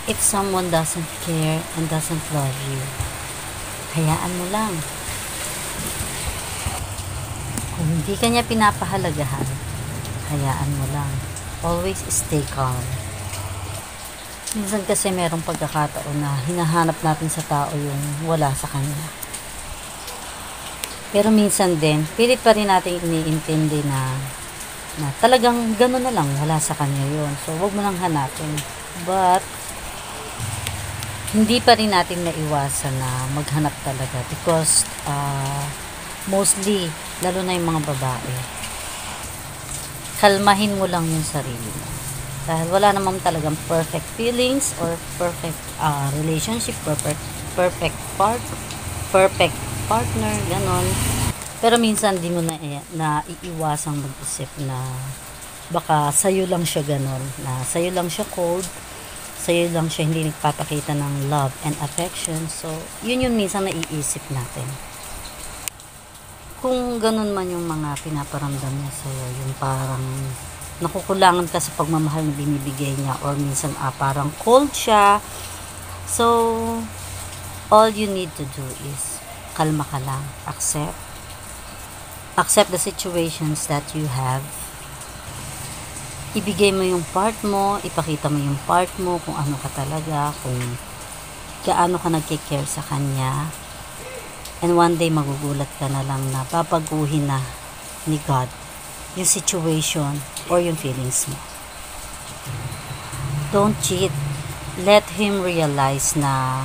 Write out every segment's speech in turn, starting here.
If someone doesn't care and doesn't love you, hayaan mo lang. Kung hindi ka niya pinapahalagahan, hayaan mo lang. Always stay calm. Minsan kasi merong pagkakataon na hinahanap natin sa tao yung wala sa kanya. Pero minsan din, pilit pa rin natin iniintindi na talagang gano'n na lang, wala sa kanya yun. So, wag mo nang hanapin. But, hindi pa rin natin naiwasan na maghanap talaga because mostly, lalo na yung mga babae, kalmahin mo lang yung sarili mo. Dahil wala naman talagang perfect feelings or perfect relationship, perfect partner, ganon. Pero minsan di mo na iiwasang mag-isip na baka sa'yo lang siya ganon, na sa'yo lang siya cold, sa'yo lang siya hindi nagpapakita ng love and affection. So, yun yung minsan naiisip natin. Kung ganun man yung mga pinaparamdam niya sa'yo, yung parang nakukulangan ka sa pagmamahal na binibigay niya, or minsan parang cold siya. So, all you need to do is kalma ka lang. Accept the situations that you have. Ibigay mo yung part mo, ipakita mo yung part mo, kung ano ka talaga, kung gaano ka nagkikare sa kanya. And one day magugulat ka na lang na babaguhin na ni God yung situation or yung feelings mo. Don't cheat. Let Him realize na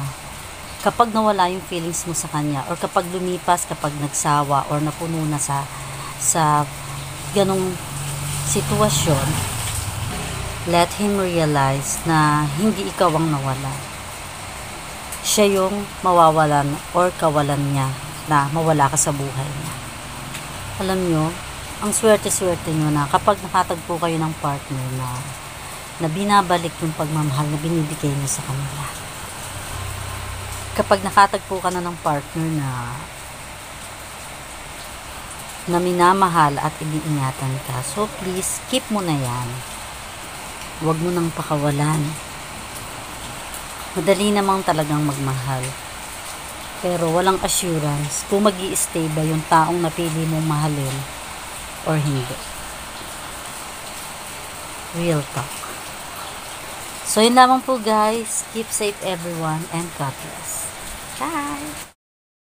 kapag nawala yung feelings mo sa kanya, or kapag lumipas, kapag nagsawa or napuno na sa ganong sitwasyon, let Him realize na hindi ikaw ang nawala. Siya yung mawawalan or kawalan niya na mawala ka sa buhay niya. Alam nyo, ang swerte-swerte nyo na kapag nakatagpo kayo ng partner na binabalik yung pagmamahal na binibigay niyo sa kanila. Kapag nakatagpo ka na ng partner na minamahal at iniingatan ka, so please, keep mo na yan. Huwag mo nang pakawalan. Madali namang talagang magmahal. Pero walang assurance kung mag-i-stay ba yung taong napili mong mahalin or hindi. Real talk. So, yun lamang po guys. Keep safe everyone and God bless. Bye!